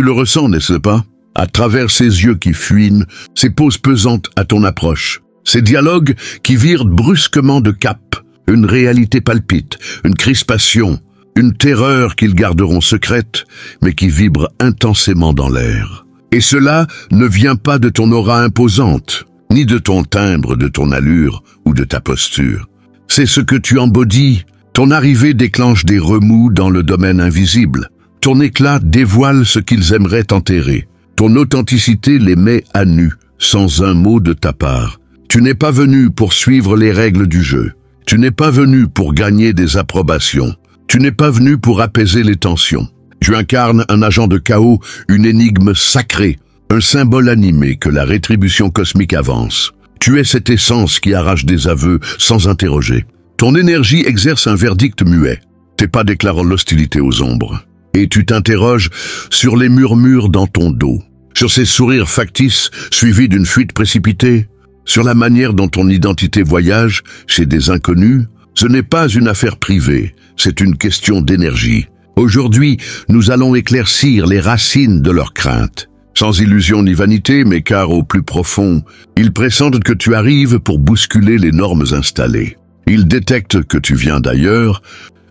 Tu le ressens, n'est-ce pas? À travers ces yeux qui fuinent, ces pauses pesantes à ton approche, ces dialogues qui virent brusquement de cap, une réalité palpite, une crispation, une terreur qu'ils garderont secrète, mais qui vibre intensément dans l'air. Et cela ne vient pas de ton aura imposante, ni de ton timbre, de ton allure ou de ta posture. C'est ce que tu embodies. Ton arrivée déclenche des remous dans le domaine invisible. Ton éclat dévoile ce qu'ils aimeraient enterrer. Ton authenticité les met à nu, sans un mot de ta part. Tu n'es pas venu pour suivre les règles du jeu. Tu n'es pas venu pour gagner des approbations. Tu n'es pas venu pour apaiser les tensions. Tu incarnes un agent de chaos, une énigme sacrée, un symbole animé que la rétribution cosmique avance. Tu es cette essence qui arrache des aveux sans interroger. Ton énergie exerce un verdict muet. T'es pas déclarant l'hostilité aux ombres. Et tu t'interroges sur les murmures dans ton dos, sur ces sourires factices suivis d'une fuite précipitée, sur la manière dont ton identité voyage chez des inconnus. Ce n'est pas une affaire privée, c'est une question d'énergie. Aujourd'hui, nous allons éclaircir les racines de leurs craintes. Sans illusion ni vanité, mais car au plus profond, ils pressentent que tu arrives pour bousculer les normes installées. Ils détectent que tu viens d'ailleurs,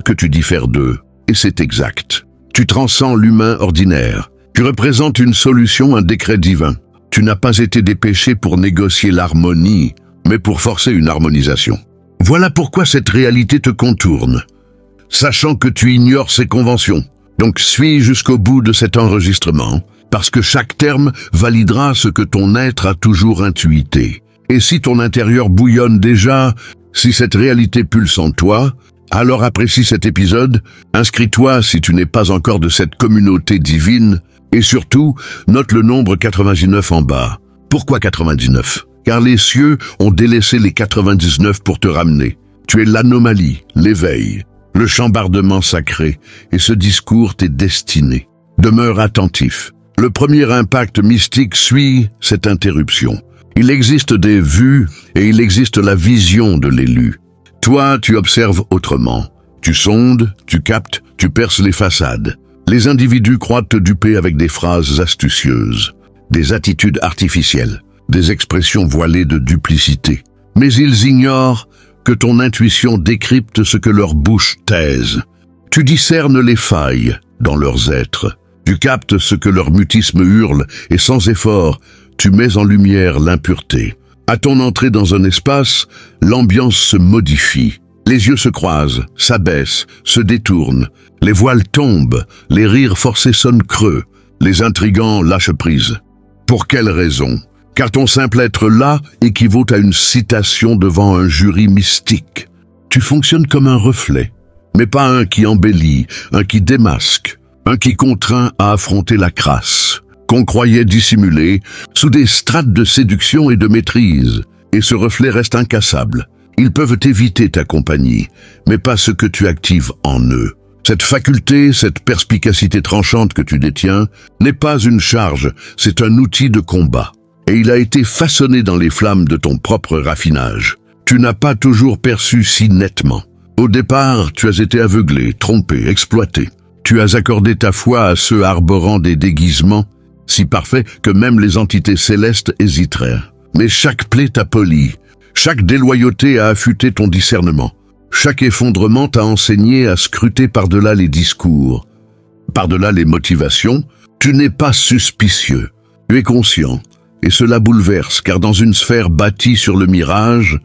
que tu diffères d'eux, et c'est exact. Tu transcends l'humain ordinaire. Tu représentes une solution, un décret divin. Tu n'as pas été dépêché pour négocier l'harmonie, mais pour forcer une harmonisation. Voilà pourquoi cette réalité te contourne, sachant que tu ignores ces conventions. Donc suis jusqu'au bout de cet enregistrement, parce que chaque terme validera ce que ton être a toujours intuité. Et si ton intérieur bouillonne déjà, si cette réalité pulse en toi, alors apprécie cet épisode, inscris-toi si tu n'es pas encore de cette communauté divine, et surtout, note le nombre 99 en bas. Pourquoi 99? Car les cieux ont délaissé les 99 pour te ramener. Tu es l'anomalie, l'éveil, le chambardement sacré, et ce discours t'est destiné. Demeure attentif. Le premier impact mystique suit cette interruption. Il existe des vues et il existe la vision de l'élu. Toi, tu observes autrement. Tu sondes, tu captes, tu perces les façades. Les individus croient te duper avec des phrases astucieuses, des attitudes artificielles, des expressions voilées de duplicité. Mais ils ignorent que ton intuition décrypte ce que leur bouche taise. Tu discernes les failles dans leurs êtres. Tu captes ce que leur mutisme hurle et sans effort, tu mets en lumière l'impureté. À ton entrée dans un espace, l'ambiance se modifie. Les yeux se croisent, s'abaissent, se détournent. Les voiles tombent, les rires forcés sonnent creux. Les intrigants lâchent prise. Pour quelle raison? Car ton simple être là équivaut à une citation devant un jury mystique. Tu fonctionnes comme un reflet, mais pas un qui embellit, un qui démasque, un qui contraint à affronter la crasse, qu'on croyait dissimulé sous des strates de séduction et de maîtrise. Et ce reflet reste incassable. Ils peuvent éviter ta compagnie, mais pas ce que tu actives en eux. Cette faculté, cette perspicacité tranchante que tu détiens, n'est pas une charge, c'est un outil de combat. Et il a été façonné dans les flammes de ton propre raffinage. Tu n'as pas toujours perçu si nettement. Au départ, tu as été aveuglé, trompé, exploité. Tu as accordé ta foi à ceux arborant des déguisements, si parfaits que même les entités célestes hésiteraient. Mais chaque plaie t'a poli, chaque déloyauté a affûté ton discernement. Chaque effondrement t'a enseigné à scruter par-delà les discours, par-delà les motivations. Tu n'es pas suspicieux, tu es conscient. Et cela bouleverse, car dans une sphère bâtie sur le mirage,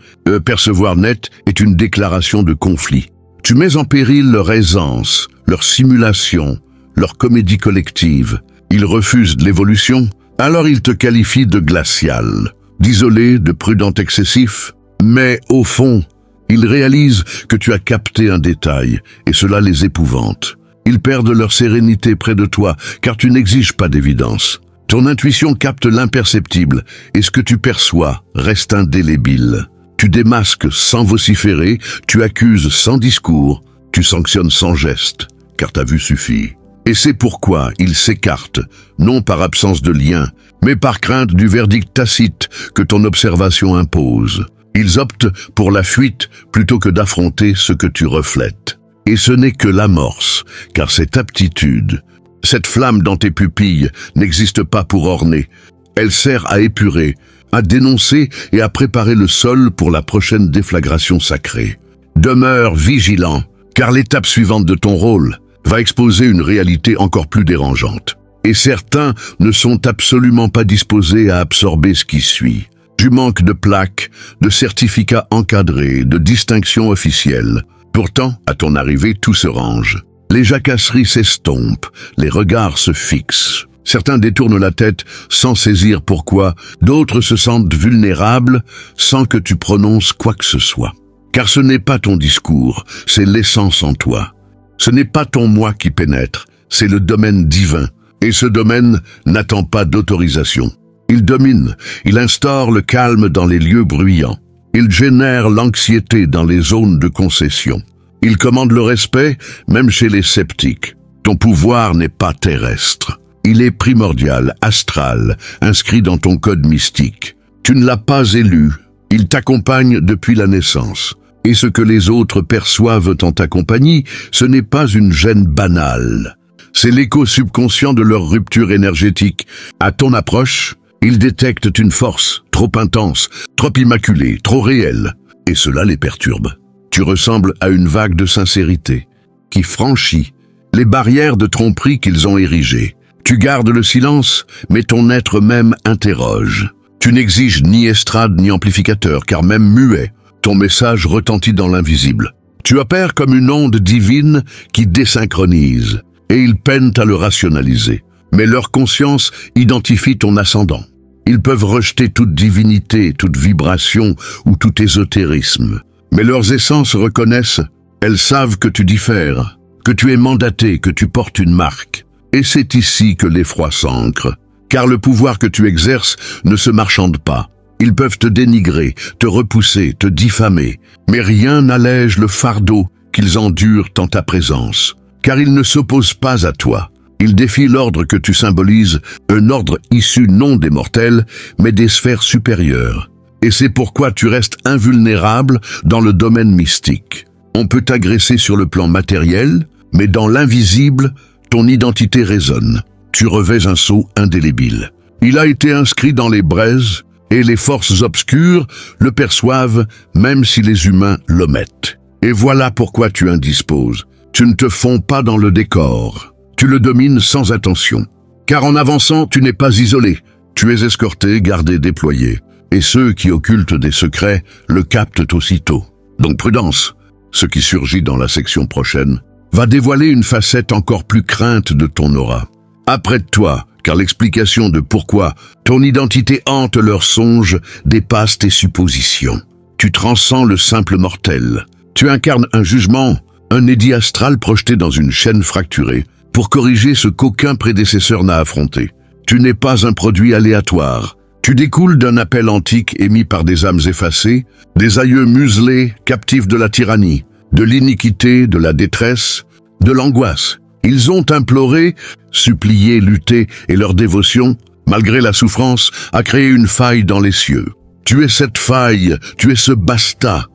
percevoir net est une déclaration de conflit. Tu mets en péril leur aisance, leur simulation, leur comédie collective. Ils refusent de l'évolution, alors ils te qualifient de glacial, d'isolé, de prudent excessif. Mais au fond, ils réalisent que tu as capté un détail, et cela les épouvante. Ils perdent leur sérénité près de toi, car tu n'exiges pas d'évidence. Ton intuition capte l'imperceptible, et ce que tu perçois reste indélébile. Tu démasques sans vociférer, tu accuses sans discours, tu sanctionnes sans geste, car ta vue suffit. Et c'est pourquoi ils s'écartent, non par absence de lien, mais par crainte du verdict tacite que ton observation impose. Ils optent pour la fuite plutôt que d'affronter ce que tu reflètes. Et ce n'est que l'amorce, car cette aptitude, Cette flamme dans tes pupilles n'existe pas pour orner. Elle sert à épurer, à dénoncer et à préparer le sol pour la prochaine déflagration sacrée. Demeure vigilant, car l'étape suivante de ton rôle va exposer une réalité encore plus dérangeante. Et certains ne sont absolument pas disposés à absorber ce qui suit. Du manque de plaques, de certificats encadrés, de distinctions officielles. Pourtant, à ton arrivée, tout se range. Les jacasseries s'estompent, les regards se fixent. Certains détournent la tête sans saisir pourquoi, d'autres se sentent vulnérables sans que tu prononces quoi que ce soit. Car ce n'est pas ton discours, c'est l'essence en toi. Ce n'est pas ton moi qui pénètre, c'est le domaine divin. Et ce domaine n'attend pas d'autorisation. Il domine, il instaure le calme dans les lieux bruyants. Il génère l'anxiété dans les zones de concession. Il commande le respect, même chez les sceptiques. Ton pouvoir n'est pas terrestre. Il est primordial, astral, inscrit dans ton code mystique. Tu ne l'as pas élu. Il t'accompagne depuis la naissance. Et ce que les autres perçoivent en ta compagnie, ce n'est pas une gêne banale. C'est l'écho subconscient de leur rupture énergétique. À ton approche, ils détectent une force trop intense, trop immaculée, trop réelle. Et cela les perturbe. Tu ressembles à une vague de sincérité qui franchit les barrières de tromperie qu'ils ont érigées. Tu gardes le silence, mais ton être même interroge. Tu n'exiges ni estrade ni amplificateur, car même muet, ton message retentit dans l'invisible. Tu opères comme une onde divine qui désynchronise. Et ils peinent à le rationaliser. Mais leur conscience identifie ton ascendant. Ils peuvent rejeter toute divinité, toute vibration ou tout ésotérisme. Mais leurs essences reconnaissent, elles savent que tu diffères, que tu es mandaté, que tu portes une marque. Et c'est ici que l'effroi s'ancre. Car le pouvoir que tu exerces ne se marchande pas. Ils peuvent te dénigrer, te repousser, te diffamer. Mais rien n'allège le fardeau qu'ils endurent en ta présence. Car ils ne s'opposent pas à toi. Ils défient l'ordre que tu symbolises, un ordre issu non des mortels, mais des sphères supérieures. Et c'est pourquoi tu restes invulnérable dans le domaine mystique. On peut t'agresser sur le plan matériel, mais dans l'invisible, ton identité résonne. Tu revêts un sceau indélébile. Il a été inscrit dans les braises, et les forces obscures le perçoivent, même si les humains l'omettent. Et voilà pourquoi tu indisposes. Tu ne te fonds pas dans le décor. Tu le domines sans attention. Car en avançant, tu n'es pas isolé. Tu es escorté, gardé, déployé. Et ceux qui occultent des secrets le captent aussitôt. Donc prudence. Ce qui surgit dans la section prochaine va dévoiler une facette encore plus crainte de ton aura. Apprête-toi, car l'explication de pourquoi ton identité hante leurs songes dépasse tes suppositions. Tu transcends le simple mortel. Tu incarnes un jugement, un édit astral projeté dans une chaîne fracturée pour corriger ce qu'aucun prédécesseur n'a affronté. Tu n'es pas un produit aléatoire. Tu découles d'un appel antique émis par des âmes effacées, des aïeux muselés, captifs de la tyrannie, de l'iniquité, de la détresse, de l'angoisse. Ils ont imploré, supplié, lutté, et leur dévotion, malgré la souffrance, a créé une faille dans les cieux. Tu es cette faille, tu es ce basta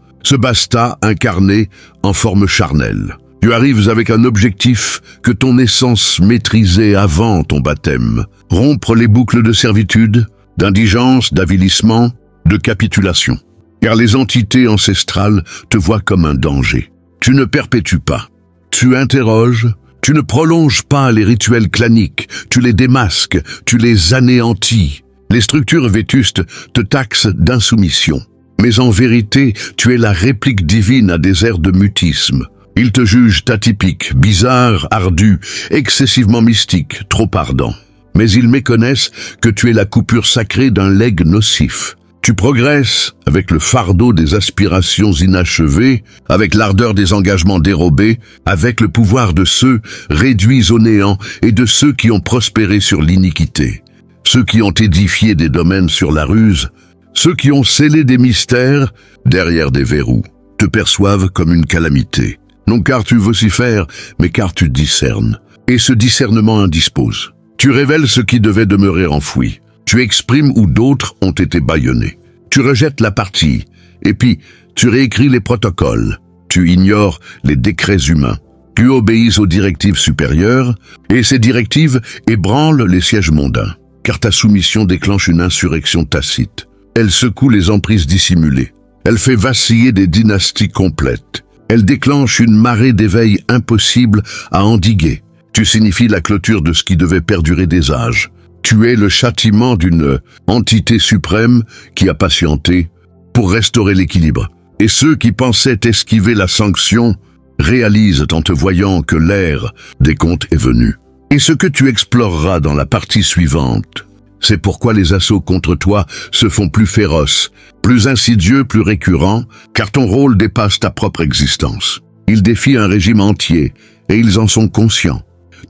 incarné en forme charnelle. Tu arrives avec un objectif que ton essence maîtrisait avant ton baptême. Rompre les boucles de servitude, d'indigence, d'avilissement, de capitulation. Car les entités ancestrales te voient comme un danger. Tu ne perpétues pas. Tu interroges, tu ne prolonges pas les rituels claniques, tu les démasques, tu les anéantis. Les structures vétustes te taxent d'insoumission. Mais en vérité, tu es la réplique divine à des airs de mutisme. Ils te jugent atypique, bizarre, ardu, excessivement mystique, trop ardent. Mais ils méconnaissent que tu es la coupure sacrée d'un legs nocif. Tu progresses avec le fardeau des aspirations inachevées, avec l'ardeur des engagements dérobés, avec le pouvoir de ceux réduits au néant et de ceux qui ont prospéré sur l'iniquité. Ceux qui ont édifié des domaines sur la ruse, ceux qui ont scellé des mystères derrière des verrous, te perçoivent comme une calamité. Non car tu vocifères, mais car tu discernes. Et ce discernement indispose. Tu révèles ce qui devait demeurer enfoui. Tu exprimes où d'autres ont été bâillonnés. Tu rejettes la partie, et puis tu réécris les protocoles. Tu ignores les décrets humains. Tu obéis aux directives supérieures, et ces directives ébranlent les sièges mondains, car ta soumission déclenche une insurrection tacite. Elle secoue les emprises dissimulées. Elle fait vaciller des dynasties complètes. Elle déclenche une marée d'éveil impossible à endiguer. Tu signifies la clôture de ce qui devait perdurer des âges. Tu es le châtiment d'une entité suprême qui a patienté pour restaurer l'équilibre. Et ceux qui pensaient esquiver la sanction réalisent en te voyant que l'ère des comptes est venue. Et ce que tu exploreras dans la partie suivante, c'est pourquoi les assauts contre toi se font plus féroces, plus insidieux, plus récurrents, car ton rôle dépasse ta propre existence. Ils défient un régime entier, et ils en sont conscients.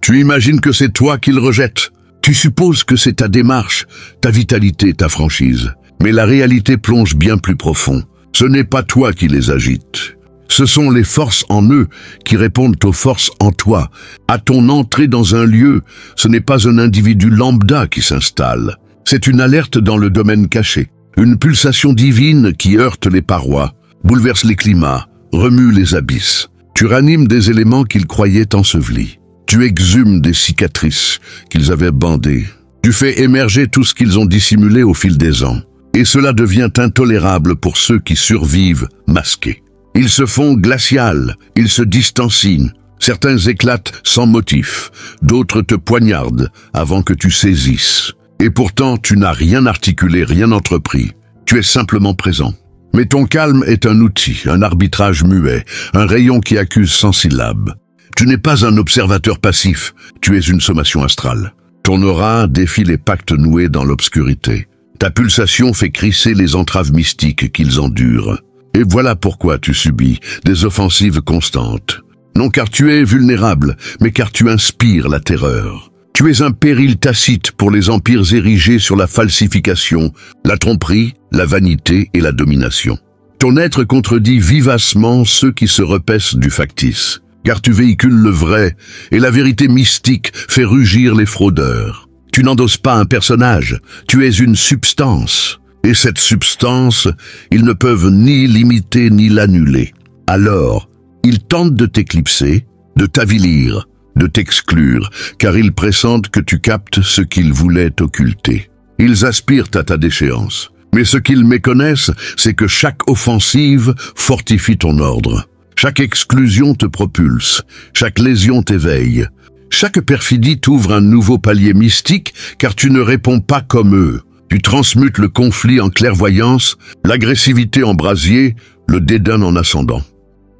Tu imagines que c'est toi qu'ils rejettent. Tu supposes que c'est ta démarche, ta vitalité, ta franchise. Mais la réalité plonge bien plus profond. Ce n'est pas toi qui les agites. Ce sont les forces en eux qui répondent aux forces en toi. À ton entrée dans un lieu, ce n'est pas un individu lambda qui s'installe. C'est une alerte dans le domaine caché. Une pulsation divine qui heurte les parois, bouleverse les climats, remue les abysses. Tu ranimes des éléments qu'ils croyaient ensevelis. Tu exhumes des cicatrices qu'ils avaient bandées. Tu fais émerger tout ce qu'ils ont dissimulé au fil des ans. Et cela devient intolérable pour ceux qui survivent masqués. Ils se font glacials, ils se distancient. Certains éclatent sans motif, d'autres te poignardent avant que tu saisisses. Et pourtant, tu n'as rien articulé, rien entrepris. Tu es simplement présent. Mais ton calme est un outil, un arbitrage muet, un rayon qui accuse sans syllabes. Tu n'es pas un observateur passif, tu es une sommation astrale. Ton aura défie les pactes noués dans l'obscurité. Ta pulsation fait crisser les entraves mystiques qu'ils endurent. Et voilà pourquoi tu subis des offensives constantes. Non car tu es vulnérable, mais car tu inspires la terreur. Tu es un péril tacite pour les empires érigés sur la falsification, la tromperie, la vanité et la domination. Ton être contredit vivacement ceux qui se repaissent du factice, car tu véhicules le vrai, et la vérité mystique fait rugir les fraudeurs. Tu n'endosses pas un personnage, tu es une substance. Et cette substance, ils ne peuvent ni l'imiter ni l'annuler. Alors, ils tentent de t'éclipser, de t'avilir, de t'exclure, car ils pressentent que tu captes ce qu'ils voulaient occulter. Ils aspirent à ta déchéance. Mais ce qu'ils méconnaissent, c'est que chaque offensive fortifie ton ordre. Chaque exclusion te propulse, chaque lésion t'éveille. Chaque perfidie t'ouvre un nouveau palier mystique, car tu ne réponds pas comme eux. Tu transmutes le conflit en clairvoyance, l'agressivité en brasier, le dédain en ascendant.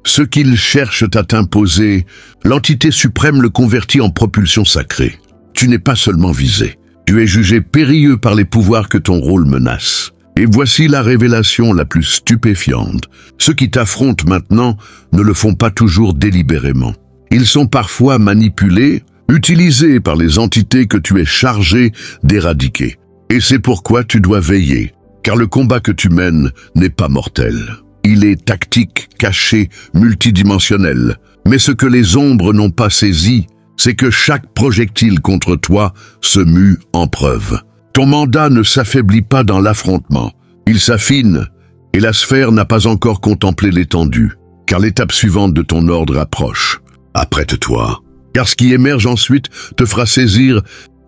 Ce qu'ils cherchent à t'imposer, l'entité suprême le convertit en propulsion sacrée. Tu n'es pas seulement visé, tu es jugé périlleux par les pouvoirs que ton rôle menace. Et voici la révélation la plus stupéfiante. Ceux qui t'affrontent maintenant ne le font pas toujours délibérément. Ils sont parfois manipulés, utilisés par les entités que tu es chargé d'éradiquer. Et c'est pourquoi tu dois veiller, car le combat que tu mènes n'est pas mortel. Il est tactique, caché, multidimensionnel. Mais ce que les ombres n'ont pas saisi, c'est que chaque projectile contre toi se mue en preuve. Ton mandat ne s'affaiblit pas dans l'affrontement. Il s'affine, et la sphère n'a pas encore contemplé l'étendue, car l'étape suivante de ton ordre approche. Apprête-toi, car ce qui émerge ensuite te fera saisir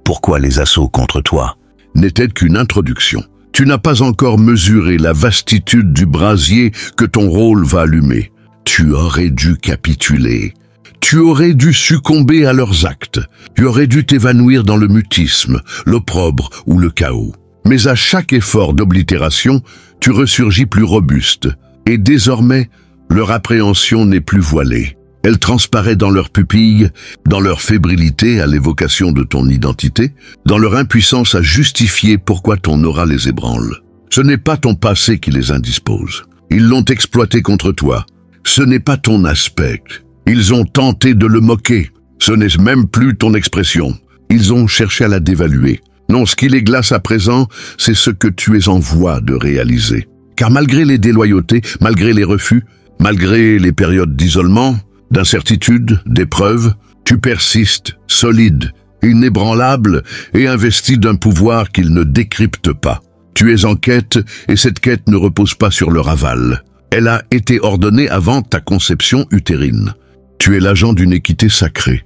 pourquoi les assauts contre toi n'était qu'une introduction. Tu n'as pas encore mesuré la vastitude du brasier que ton rôle va allumer. Tu aurais dû capituler. Tu aurais dû succomber à leurs actes. Tu aurais dû t'évanouir dans le mutisme, l'opprobre ou le chaos. Mais à chaque effort d'oblitération, tu ressurgis plus robuste. Et désormais, leur appréhension n'est plus voilée. Elle transparaît dans leurs pupilles, dans leur fébrilité à l'évocation de ton identité, dans leur impuissance à justifier pourquoi ton aura les ébranle. Ce n'est pas ton passé qui les indispose. Ils l'ont exploité contre toi. Ce n'est pas ton aspect. Ils ont tenté de le moquer. Ce n'est même plus ton expression. Ils ont cherché à la dévaluer. Non, ce qui les glace à présent, c'est ce que tu es en voie de réaliser. Car malgré les déloyautés, malgré les refus, malgré les périodes d'isolement, d'incertitude, d'épreuve, tu persistes, solide, inébranlable et investi d'un pouvoir qu'ils ne décryptent pas. Tu es en quête et cette quête ne repose pas sur leur aval. Elle a été ordonnée avant ta conception utérine. Tu es l'agent d'une équité sacrée,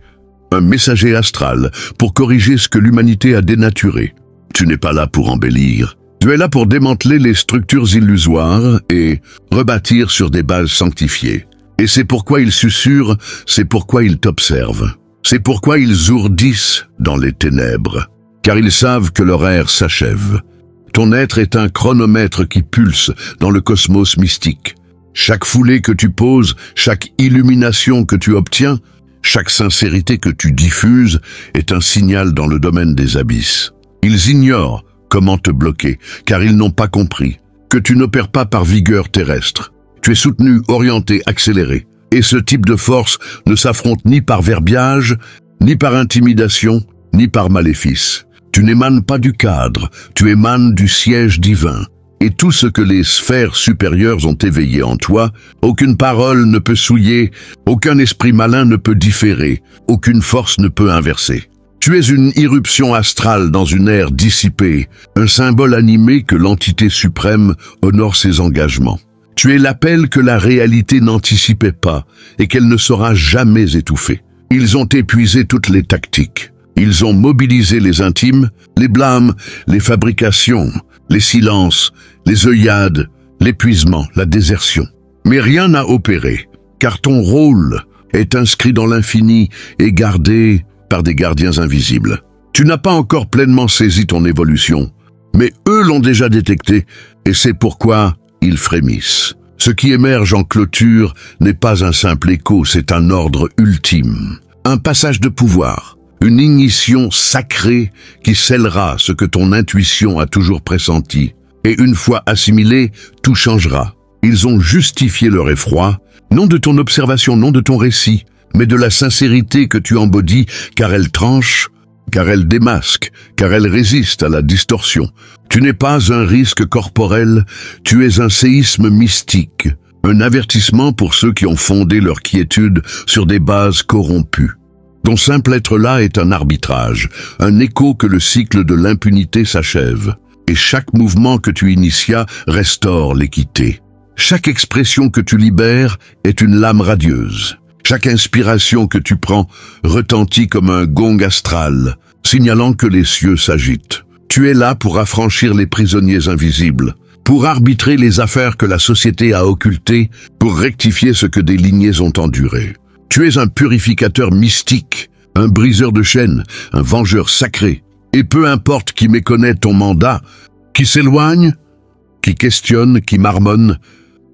un messager astral pour corriger ce que l'humanité a dénaturé. Tu n'es pas là pour embellir. Tu es là pour démanteler les structures illusoires et rebâtir sur des bases sanctifiées. Et c'est pourquoi ils susurrent, c'est pourquoi ils t'observent. C'est pourquoi ils ourdissent dans les ténèbres, car ils savent que leur ère s'achève. Ton être est un chronomètre qui pulse dans le cosmos mystique. Chaque foulée que tu poses, chaque illumination que tu obtiens, chaque sincérité que tu diffuses est un signal dans le domaine des abysses. Ils ignorent comment te bloquer, car ils n'ont pas compris que tu n'opères pas par vigueur terrestre. Tu es soutenu, orienté, accéléré. Et ce type de force ne s'affronte ni par verbiage, ni par intimidation, ni par maléfice. Tu n'émanes pas du cadre, tu émanes du siège divin. Et tout ce que les sphères supérieures ont éveillé en toi, aucune parole ne peut souiller, aucun esprit malin ne peut différer, aucune force ne peut inverser. Tu es une irruption astrale dans une ère dissipée, un symbole animé que l'entité suprême honore ses engagements. Tu es l'appel que la réalité n'anticipait pas et qu'elle ne saura jamais étouffer. Ils ont épuisé toutes les tactiques. Ils ont mobilisé les intimes, les blâmes, les fabrications, les silences, les œillades, l'épuisement, la désertion. Mais rien n'a opéré, car ton rôle est inscrit dans l'infini et gardé par des gardiens invisibles. Tu n'as pas encore pleinement saisi ton évolution, mais eux l'ont déjà détecté, et c'est pourquoi ils frémissent. Ce qui émerge en clôture n'est pas un simple écho, c'est un ordre ultime. Un passage de pouvoir, une ignition sacrée qui scellera ce que ton intuition a toujours pressenti. Et une fois assimilé, tout changera. Ils ont justifié leur effroi, non de ton observation, non de ton récit, mais de la sincérité que tu embodies, car elle tranche, car elle démasque, car elle résiste à la distorsion. Tu n'es pas un risque corporel, tu es un séisme mystique, un avertissement pour ceux qui ont fondé leur quiétude sur des bases corrompues. Ton simple être là est un arbitrage, un écho que le cycle de l'impunité s'achève. Et chaque mouvement que tu initias restaure l'équité. Chaque expression que tu libères est une lame radieuse. Chaque inspiration que tu prends retentit comme un gong astral, signalant que les cieux s'agitent. Tu es là pour affranchir les prisonniers invisibles, pour arbitrer les affaires que la société a occultées, pour rectifier ce que des lignées ont enduré. Tu es un purificateur mystique, un briseur de chaînes, un vengeur sacré. Et peu importe qui méconnaît ton mandat, qui s'éloigne, qui questionne, qui marmonne,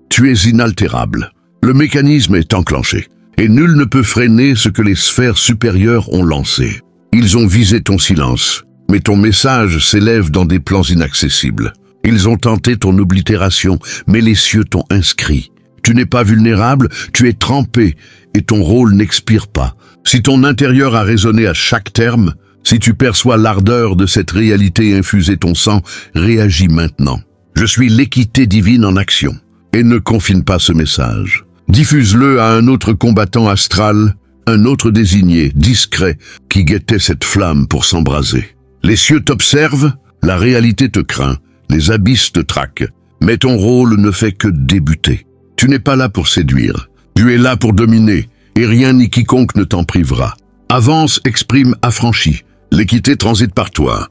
tu es inaltérable. Le mécanisme est enclenché, et nul ne peut freiner ce que les sphères supérieures ont lancé. Ils ont visé ton silence, mais ton message s'élève dans des plans inaccessibles. Ils ont tenté ton oblitération, mais les cieux t'ont inscrit. Tu n'es pas vulnérable, tu es trempé, et ton rôle n'expire pas. Si ton intérieur a résonné à chaque terme, si tu perçois l'ardeur de cette réalité infuser ton sang, réagis maintenant. Je suis l'équité divine en action. Et ne confine pas ce message. Diffuse-le à un autre combattant astral, un autre désigné, discret, qui guettait cette flamme pour s'embraser. Les cieux t'observent, la réalité te craint, les abysses te traquent. Mais ton rôle ne fait que débuter. Tu n'es pas là pour séduire. Tu es là pour dominer, et rien ni quiconque ne t'en privera. Avance, exprime, affranchis. L'équité transite par toi.